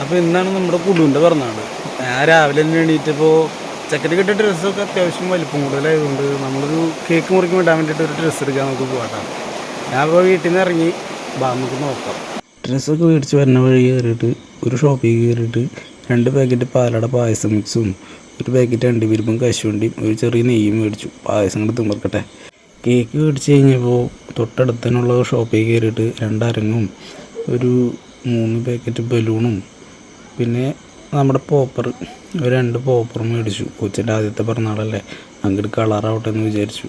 അപ്പോൾ ഇന്നാണ് നമ്മുടെ കുടുവിൻ്റെ പിറന്നാൾ. ഞാൻ രാവിലെ തന്നെ എണീറ്റപ്പോൾ ചെക്കന് കിട്ടിയ ഡ്രസ്സൊക്കെ അത്യാവശ്യം വലിപ്പം കൂടുതലായതുകൊണ്ട് നമ്മളൊരു കേക്ക് മുറിക്ക് വിടാൻ വേണ്ടിയിട്ട് ഒരു ഡ്രസ്സ് എടുക്കാൻ നമുക്ക് പോകാട്ടാണ്. ഞാൻ ഇപ്പോൾ വീട്ടിൽ നിന്ന് ഇറങ്ങി നമുക്ക് നോക്കാം. ഡ്രസ്സൊക്കെ മേടിച്ച് വരുന്ന വഴി കയറിയിട്ട് ഒരു ഷോപ്പിൽ കയറിയിട്ട് 2 പാക്കറ്റ് പാലട പായസം മിക്സും ഒരു പാക്കറ്റ് അണ്ടിപ്പരിപ്പും കശുവണ്ടിയും ഒരു ചെറിയ നെയ്യും മേടിച്ചു. പായസം കൂടെ തിന്നിർക്കട്ടെ. കേക്ക് മേടിച്ച് കഴിഞ്ഞപ്പോൾ തൊട്ടടുത്തതിനുള്ള ഷോപ്പിൽ കയറിയിട്ട് 2 അരങ്ങും ഒരു 3 പാക്കറ്റ് ബലൂണും പിന്നെ നമ്മുടെ പോപ്പർ ഒരു 2 പോപ്പറും മേടിച്ചു. കൊച്ചിൻ്റെ ആദ്യത്തെ പിറന്നാളല്ലേ, അങ്ങോട്ട് കളറാവട്ടെ എന്ന് വിചാരിച്ചു.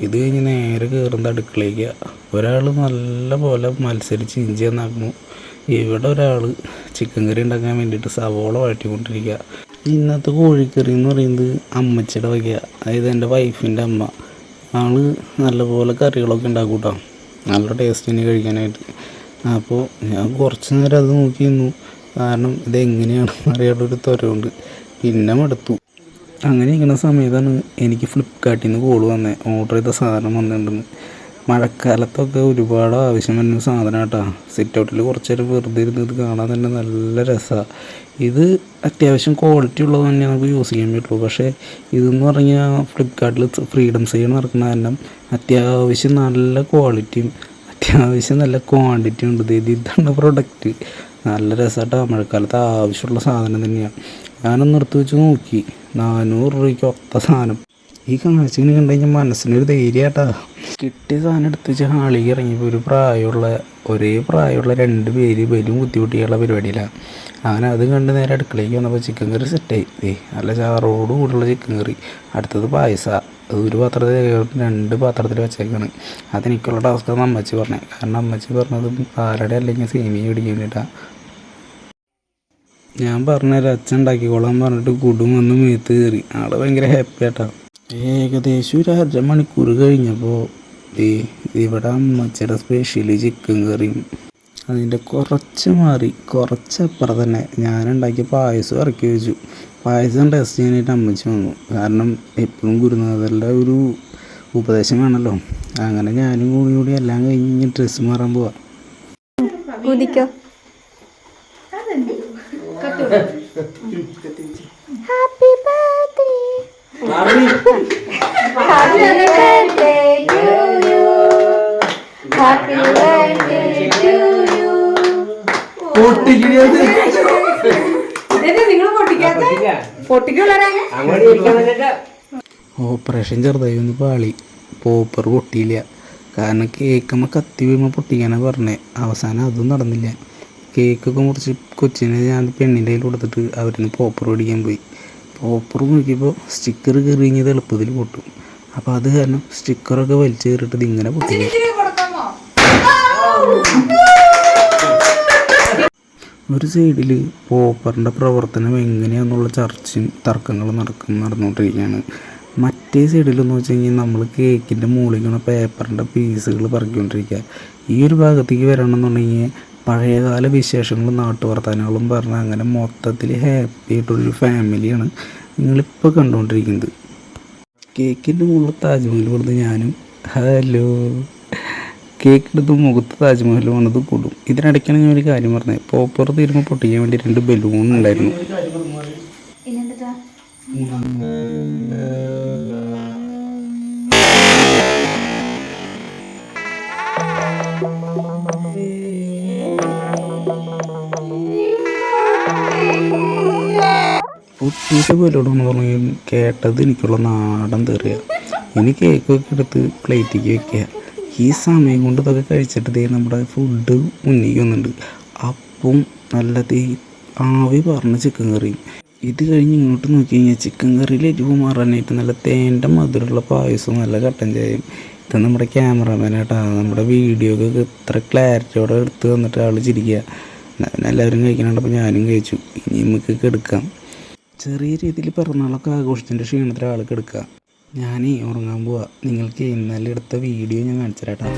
ഇത് കഴിഞ്ഞ് നേരെ കയറുന്ന അടുക്കളയ്ക്ക് ഒരാൾ നല്ല പോലെ മത്സരിച്ച് ഇഞ്ചി എന്നാക്കുന്നു. ഇവിടെ ഒരാൾ ചിക്കൻ കറി ഉണ്ടാക്കാൻ വേണ്ടിയിട്ട് സവോള വഴറ്റിക്കൊണ്ടിരിക്കുക. ഇന്നത്തെ കോഴിക്കറി എന്ന് പറയുന്നത് അമ്മച്ചിയുടെ വയ്ക്കുക, അതായത് എൻ്റെ വൈഫിൻ്റെ അമ്മ. ആൾ നല്ലപോലെ കറികളൊക്കെ ഉണ്ടാക്കും കേട്ടോ, നല്ല ടേസ്റ്റിന് കഴിക്കാനായിട്ട്. അപ്പോൾ ഞാൻ കുറച്ച് നേരം അത് നോക്കി നിന്നു, കാരണം ഇതെങ്ങനെയാണെന്ന് അറിയാനുള്ളൊരു ത്വരമുണ്ട്. പിന്നെ മടുത്തു. അങ്ങനെ ഇരിക്കുന്ന സമയത്താണ് എനിക്ക് ഫ്ലിപ്കാർട്ടിൽ നിന്ന് കോൾ വന്നത്, ഓർഡർ ചെയ്ത സാധനം വന്നിട്ടുണ്ടെന്ന്. മഴക്കാലത്തൊക്കെ ഒരുപാട് ആവശ്യം വരുന്ന സാധനം കേട്ടോ. സിറ്റ് ഔട്ടിൽ കുറച്ച് നേരം വെറുതെ ഇരുന്നത് കാണാൻ തന്നെ നല്ല രസമാണ്. ഇത് അത്യാവശ്യം ക്വാളിറ്റി ഉള്ളത് തന്നെ നമുക്ക് യൂസ് ചെയ്യാൻ പറ്റുള്ളൂ. പക്ഷേ ഇതെന്ന് പറഞ്ഞാൽ ഫ്ലിപ്കാർട്ടിൽ ഫ്രീഡം സെയിൽ നടക്കുന്ന കാരണം അത്യാവശ്യം നല്ല ക്വാളിറ്റിയും അത്യാവശ്യം നല്ല ക്വാണ്ടിറ്റി ഉണ്ട്. ഇതാണ് പ്രൊഡക്റ്റ്. നല്ല രസമായിട്ടാണ്, മഴക്കാലത്ത് ആവശ്യമുള്ള സാധനം തന്നെയാണ്. ഞാനൊന്ന് എടുത്ത് വെച്ച് നോക്കി, 400 രൂപയ്ക്ക് ഒത്ത സാധനം. ഈ കാഴ്ചകൾ കണ്ടു കഴിഞ്ഞാൽ മനസ്സിനൊരു ധൈര്യമായിട്ടാ. കിട്ടിയ സാധനം എടുത്ത് വെച്ച് ഹാളിക്ക് ഇറങ്ങിയപ്പോൾ ഒരേ പ്രായമുള്ള 2 പേര് വരും കുത്തിക്കുട്ടിയുള്ള പരിപാടിയിലാണ്. അങ്ങനെ അത് കണ്ട് നേരെ അടുക്കളയ്ക്ക് വന്നപ്പോൾ ചിക്കൻ കറി സെറ്റായി. നല്ല ചാറോട് കൂടിയുള്ള ചിക്കൻ കറി. അടുത്തത് പായസം. അത് ഒരു പാത്രത്തിൽ 2 പാത്രത്തിൽ വെച്ചേക്കാണ്. അതെനിക്കുള്ള ടാസ്ക്കാണെന്ന് അമ്മച്ചി പറഞ്ഞത്. കാരണം അമ്മച്ചി പറഞ്ഞത് പാലട അല്ലെങ്കിൽ സേമിയ പിടിക്കാൻ വേണ്ടിയിട്ടാണ്. ഞാൻ പറഞ്ഞുതരാം, അച്ഛൻ ഉണ്ടാക്കിക്കോളാൻ പറഞ്ഞിട്ട് കുടും വന്ന് മേത്ത് കയറി. ആൾ ഭയങ്കര ഹാപ്പി ആയിട്ടാണ്. ഏകദേശം ഒരു 1/2 മണിക്കൂർ കഴിഞ്ഞപ്പോൾ ഇവിടെ അമ്മച്ചിയുടെ സ്പെഷ്യൽ ചിക്കൻ കറിയും അതിൻ്റെ കുറച്ചപ്പുറം തന്നെ ഞാനുണ്ടാക്കിയ പായസം ഇറക്കി വെച്ചു. പായസം ടെസ്റ്റ് ചെയ്യാനായിട്ട് അമ്മച്ചി വന്നു. കാരണം എപ്പോഴും ഗുരുനാഥരുടെ ഒരു ഉപദേശം വേണമല്ലോ. അങ്ങനെ ഞാനും കൂടി എല്ലാം കഴിഞ്ഞ് ഡ്രസ്സ് മാറാൻ പോവാം. Happy birthday to you, happy birthday to you. Operation ചെറുതായി ഒന്ന് പാളി. പോപ്പർ പൊട്ടിയില്ല. കാരണം കേക്കുമ്മ കത്തി വീഴുമ്പോൾ പൊട്ടിക്കാനാണ് പറഞ്ഞത്. അവസാനം അതും നടന്നില്ല. കേക്കൊക്കെ മുറിച്ച് കൊച്ചിനെ ഞാൻ പെണ്ണിൻ്റെ കയ്യിൽ കൊടുത്തിട്ട് അവരിന്ന് പോപ്പർ മേടിക്കാൻ പോയി. പോപ്പർ നോക്കിയപ്പോൾ സ്റ്റിക്കർ കയറി കഴിഞ്ഞത് എളുപ്പത്തിൽ പൊട്ടും. അപ്പോൾ അത് കാരണം സ്റ്റിക്കറൊക്കെ വലിച്ചു കയറിയിട്ട് ഇതിങ്ങനെ പൊട്ടില്ല. ഒരു സൈഡിൽ പോപ്പറിൻ്റെ പ്രവർത്തനം എങ്ങനെയാണെന്നുള്ള ചർച്ചയും തർക്കങ്ങളും നടന്നുകൊണ്ടിരിക്കുകയാണ്. മറ്റേ സൈഡിലെന്ന് വെച്ച് കഴിഞ്ഞാൽ നമ്മൾ കേക്കിൻ്റെ മുകളിൽ പേപ്പറിൻ്റെ പീസുകൾ പറക്കിക്കൊണ്ടിരിക്കുക. ഈ ഒരു ഭാഗത്തേക്ക് വരണമെന്നുണ്ടെങ്കിൽ പഴയകാല വിശേഷങ്ങളും നാട്ടുവർത്താനങ്ങളും പറഞ്ഞ് അങ്ങനെ മൊത്തത്തിൽ ഹാപ്പി ആയിട്ടുള്ളൊരു ഫാമിലിയാണ് നിങ്ങളിപ്പോൾ കണ്ടുകൊണ്ടിരിക്കുന്നത്. കേക്കിൻ്റെ മുകളിൽ താജ്മഹൽ വന്നത് ഞാനും. ഹലോ. കേക്കെടുത്ത് മുഖത്ത് താജ്മഹൽ വന്നത് കൂടും. ഇതിനിടയ്ക്കാണ് ഞാൻ ഒരു കാര്യം പറഞ്ഞത്. പോപ്പർ തീരുമ്പോൾ പൊട്ടിക്കാൻ വേണ്ടി 2 ബലൂൺ ഉണ്ടായിരുന്നു. പൊട്ടിയിട്ട് ബലൂണെന്ന് പറഞ്ഞ് കേട്ടത് എനിക്കുള്ള നാടൻ തെറിയാണ്. ഇനി കേക്കൊക്കെ എടുത്ത് പ്ലേറ്റിലേക്ക് വെക്കുക. ഈ സമയം കൊണ്ട് ഇതൊക്കെ കഴിച്ചിട്ട് നമ്മുടെ ഫുഡ് മുന്നിലേക്ക് വന്നിട്ടുണ്ട്. അപ്പം നല്ല ആവി പറഞ്ഞ ചിക്കൻ കറിയും. ഇത് കഴിഞ്ഞ് ഇങ്ങോട്ട് നോക്കി കഴിഞ്ഞാൽ ചിക്കൻ കറിയിൽ എരിവ് മാറാനായിട്ട് നല്ല തേൻ്റെ മധുരമുള്ള പായസവും നല്ല കട്ടൻ ചായയും. ഇത് നമ്മുടെ ക്യാമറമാനായിട്ടാ നമ്മുടെ വീഡിയോ ഒക്കെ ഇത്ര ക്ലാരിറ്റിയോടെ എടുത്ത് വന്നിട്ട് ആൾ ചിരിക്കുക. എല്ലാവരും കഴിക്കാനുണ്ടപ്പോൾ ഞാനും കഴിച്ചു. ഇനി നമുക്കൊക്കെ എടുക്കാം. ചെറിയ രീതിയിൽ പിറന്നാളൊക്കെ ആഘോഷത്തിൻ്റെ ക്ഷീണത്തിൽ ആൾക്ക് എടുക്കുക. ഞാനേ ഉറങ്ങാൻ പോവാ. നിങ്ങൾക്ക് ഇന്നലെ എടുത്ത വീഡിയോ ഞാൻ കാണിച്ചു തരാം.